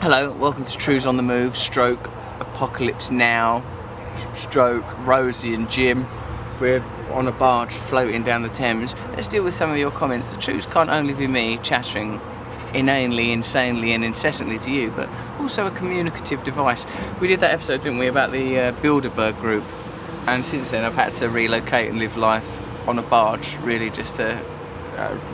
Hello, welcome to Trews on the Move, stroke Apocalypse Now, stroke Rosie and Jim. We're on a barge floating down the Thames. Let's deal with some of your comments. The Trews can't only be me chattering inanely, insanely and incessantly to you, but also a communicative device. We did that episode, didn't we, about the Bilderberg group, and since then I've had to relocate and live life on a barge, really just to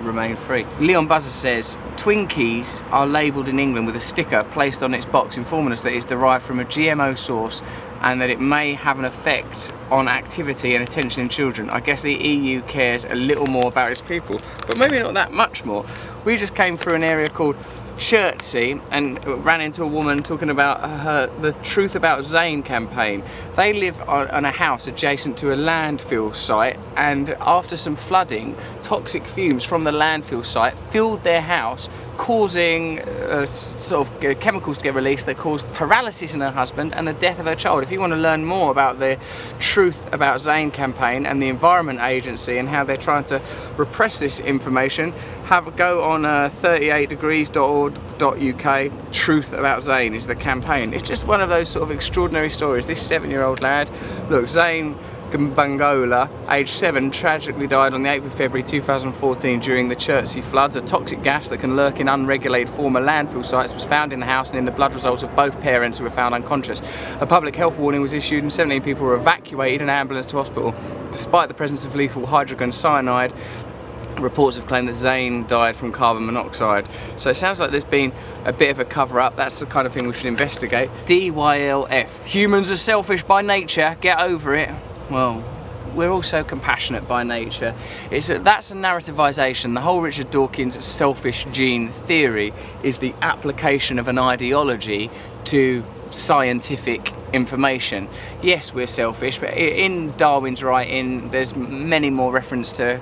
remain free. Leon Buzzer says, Twinkies are labelled in England with a sticker placed on its box informing us that it's derived from a GMO source and that it may have an effect on activity and attention in children. I guess the EU cares a little more about its people, but maybe not that much more. We just came through an area called Chertsey and ran into a woman talking about the Truth About Zane campaign. They live on a house adjacent to a landfill site, and after some flooding, toxic fumes from the landfill site filled their house, causing chemicals to get released that caused paralysis in her husband and the death of her child. If you want to learn more about the Truth About Zane campaign and the Environment Agency and how they're trying to repress this information, have a go on 38degrees.org.uk. Truth About Zane is the campaign. It's just one of those sort of extraordinary stories. This 7-year-old lad, look, Zane Bangola, aged 7, tragically died on the 8th of February 2014 during the Chertsey floods. A toxic gas that can lurk in unregulated former landfill sites was found in the house and in the blood results of both parents, who were found unconscious. A public health warning was issued and 17 people were evacuated in an ambulance to hospital. Despite the presence of lethal hydrogen cyanide, reports have claimed that Zane died from carbon monoxide. So it sounds like there's been a bit of a cover-up. That's the kind of thing we should investigate. DYLF. Humans are selfish by nature. Get over it. Well, we're also compassionate by nature. That's a narrativization. The whole Richard Dawkins selfish gene theory is the application of an ideology to scientific information. Yes, we're selfish, but in Darwin's writing, there's many more reference to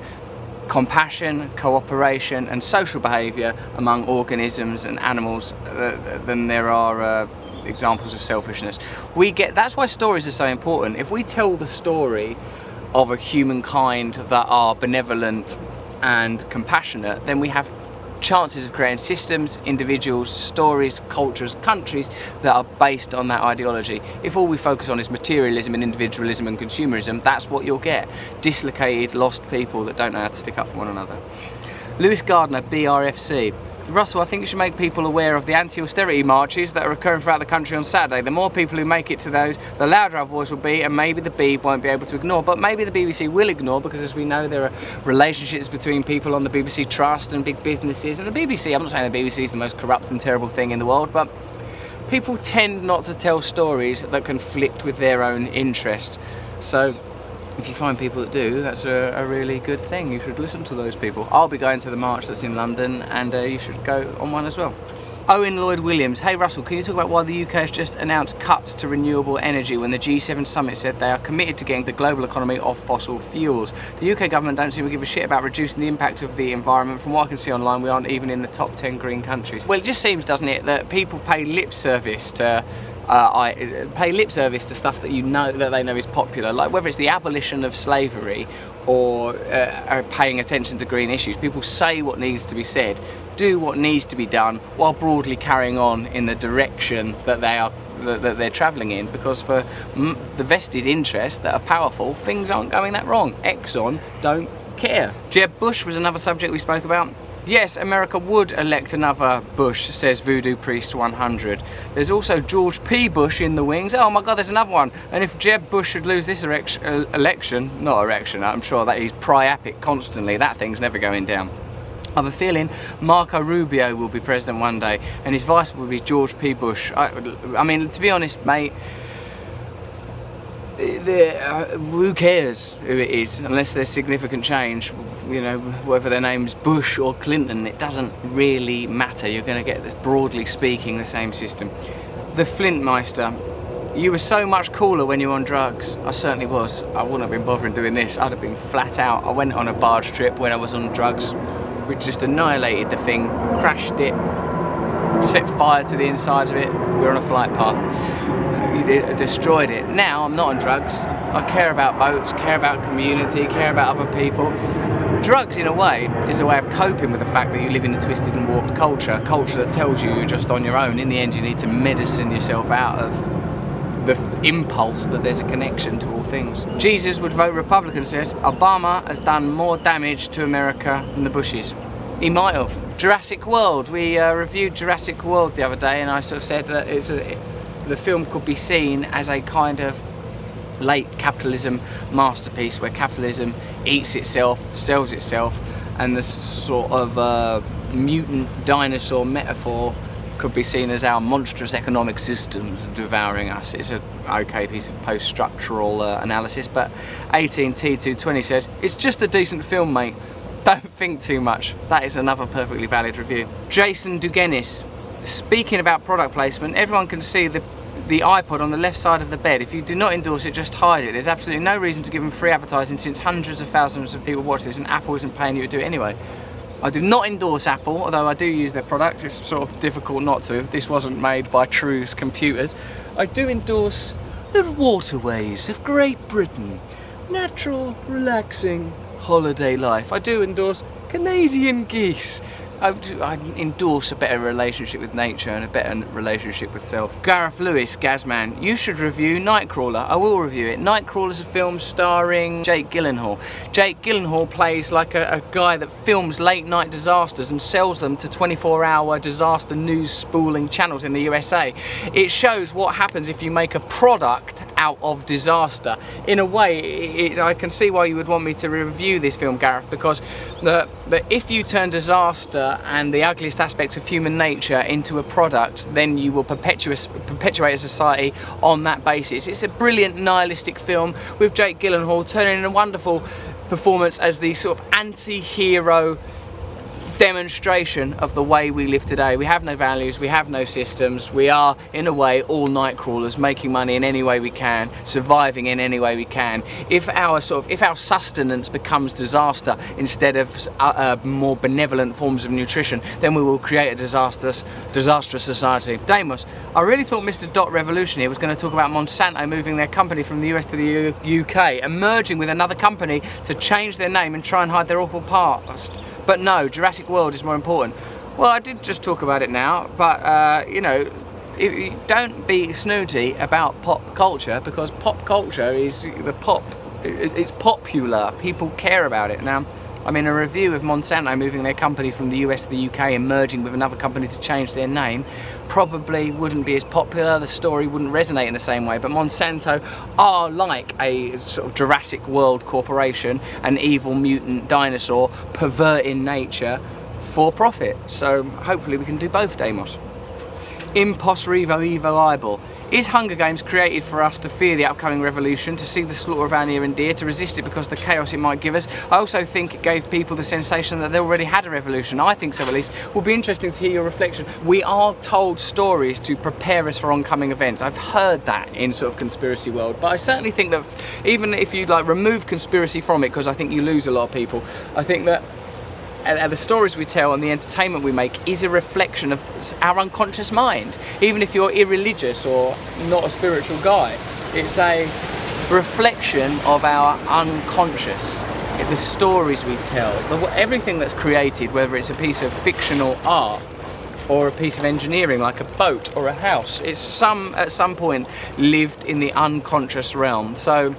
compassion, cooperation and social behaviour among organisms and animals than there are examples of selfishness. That's why stories are so important. If we tell the story of a humankind that are benevolent and compassionate, then we have chances of creating systems, individuals, stories, cultures, countries that are based on that ideology. If all we focus on is materialism and individualism and consumerism, that's what you'll get. Dislocated, lost people that don't know how to stick up for one another. Lewis Gardner, BRFC. Russell, I think you should make people aware of the anti-austerity marches that are occurring throughout the country on Saturday. The more people who make it to those, the louder our voice will be, and maybe the Beeb won't be able to ignore. But maybe the BBC will ignore, because as we know, there are relationships between people on the BBC Trust and big businesses. And the BBC, I'm not saying the BBC is the most corrupt and terrible thing in the world, but people tend not to tell stories that conflict with their own interest. So if you find people that do, that's a really good thing. You should listen to those people. I'll be going to the march that's in London, and you should go on one as well. Owen Lloyd Williams. Hey Russell, can you talk about why the UK has just announced cuts to renewable energy when the G7 summit said they are committed to getting the global economy off fossil fuels? The UK government don't seem to give a shit about reducing the impact of the environment. From what I can see online, we aren't even in the top 10 green countries. Well, it just seems, doesn't it, that people pay lip service to stuff that that they know is popular, like whether it's the abolition of slavery or paying attention to green issues. People say what needs to be said, do what needs to be done, while broadly carrying on in the direction that they're travelling in, because for the vested interests that are powerful, things aren't going that wrong. Exxon don't care. Jeb Bush was another subject we spoke about. Yes, America would elect another Bush, says Voodoo Priest 100. There's also George P. Bush in the wings. Oh my God, there's another one. And if Jeb Bush should lose this election, I'm sure that he's priapic constantly. That thing's never going down. I have a feeling Marco Rubio will be president one day, and his vice will be George P. Bush. I mean, to be honest, mate, who cares who it is, unless there's significant change, you know, whether their name's Bush or Clinton, it doesn't really matter. You're going to get, broadly speaking, the same system. The Flintmeister. You were so much cooler when you were on drugs. I certainly was. I wouldn't have been bothering doing this. I'd have been flat out. I went on a barge trip when I was on drugs. We just annihilated the thing, crashed it, set fire to the insides of it. We were on a flight path. It destroyed it. Now I'm not on drugs. I care about boats, care about community, care about other people. Drugs, in a way, is a way of coping with the fact that you live in a twisted and warped culture, a culture that tells you you're just on your own. In the end, you need to medicine yourself out of the impulse that there's a connection to all things. Jesus would vote Republican, says Obama has done more damage to America than the Bushes. He might have. Jurassic World. We reviewed Jurassic World the other day, and I sort of said that the film could be seen as a kind of late capitalism masterpiece where capitalism eats itself, sells itself, and the sort of mutant dinosaur metaphor could be seen as our monstrous economic systems devouring us. It's an okay piece of post-structural analysis, but 18T220 says, it's just a decent film, mate. Don't think too much. That is another perfectly valid review. Jason Dugenis, speaking about product placement, everyone can see the iPod on the left side of the bed. If you do not endorse it, just hide it. There's absolutely no reason to give them free advertising since hundreds of thousands of people watch this and Apple isn't paying you to do it anyway. I do not endorse Apple, although I do use their products. It's sort of difficult not to if this wasn't made by Trews computers. I do endorse the waterways of Great Britain. Natural, relaxing holiday life. I do endorse Canadian geese. I endorse a better relationship with nature and a better relationship with self. Gareth Lewis, Gazman, you should review Nightcrawler. I will review it. Nightcrawler's a film starring Jake Gyllenhaal. Jake Gyllenhaal plays like a guy that films late night disasters and sells them to 24-hour disaster news spooling channels in the USA. It shows what happens if you make a product out of disaster. In a way, I can see why you would want me to review this film, Gareth, because if you turn disaster and the ugliest aspects of human nature into a product, then you will perpetuate a society on that basis. It's a brilliant nihilistic film with Jake Gyllenhaal turning in a wonderful performance as the sort of anti-hero demonstration of the way we live today. We have no values, we have no systems, we are in a way all night crawlers, making money in any way we can, surviving in any way we can. If our sustenance becomes disaster instead of more benevolent forms of nutrition, then we will create a disastrous society. Damos, I really thought Mr. Dot Revolution here was going to talk about Monsanto moving their company from the US to the UK and merging with another company to change their name and try and hide their awful past. But no, Jurassic World is more important. Well, I did just talk about it now, but you know, don't be snooty about pop culture, because pop culture is it's popular. People care about it. Now, I mean, a review of Monsanto moving their company from the US to the UK and merging with another company to change their name probably wouldn't be as popular. The story wouldn't resonate in the same way. But Monsanto are like a sort of Jurassic World corporation, an evil mutant dinosaur perverting nature for profit. So hopefully we can do both, Damos. Impos Revo Evo Eyeball. Is Hunger Games created for us to fear the upcoming revolution, to see the slaughter of our near and dear, to resist it because of the chaos it might give us? I also think it gave people the sensation that they already had a revolution. I think so, at least. Will be interesting to hear your reflection. We are told stories to prepare us for oncoming events. I've heard that in sort of conspiracy world, but I certainly think that even if you remove conspiracy from it, because I think you lose a lot of people, I think that the stories we tell and the entertainment we make is a reflection of our unconscious mind. Even if you're irreligious or not a spiritual guy, it's a reflection of our unconscious. The stories we tell, everything that's created, whether it's a piece of fictional art or a piece of engineering like a boat or a house, it's at some point lived in the unconscious realm. So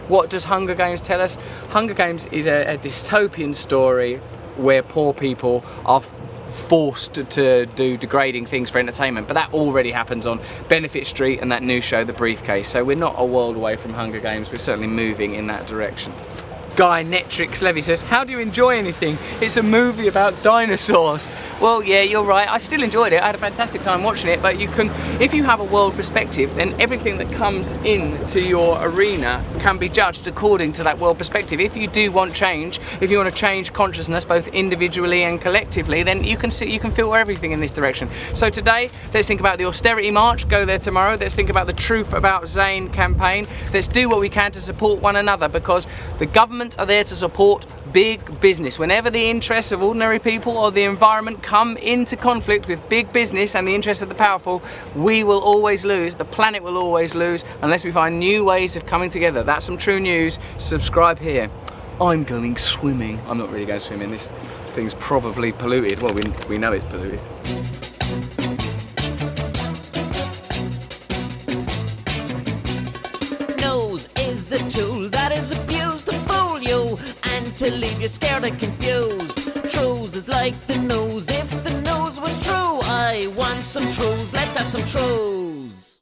what does Hunger Games tell us? Hunger Games is a dystopian story where poor people are forced to do degrading things for entertainment, but that already happens on Benefit Street and that new show, The Briefcase, so we're not a world away from Hunger Games, we're certainly moving in that direction. Guy Netrix Levy says, how do you enjoy anything? It's a movie about dinosaurs. Well, yeah, you're right. I still enjoyed it. I had a fantastic time watching it, but if you have a world perspective, then everything that comes into your arena can be judged according to that world perspective. If you do want change, if you want to change consciousness, both individually and collectively, then you can filter everything in this direction. So today, let's think about the austerity march, go there tomorrow. Let's think about the Truth About Zane campaign. Let's do what we can to support one another, because the government are there to support big business. Whenever the interests of ordinary people or the environment come into conflict with big business and the interests of the powerful, we will always lose, the planet will always lose, unless we find new ways of coming together. That's some true news. Subscribe here. I'm going swimming. I'm not really going swimming. This thing's probably polluted. Well, we know it's polluted. Nose is a tool that is abused to fool you and to leave you scared and confused. Trews is like the nose. If the nose was true, I want some trews. Let's have some trews.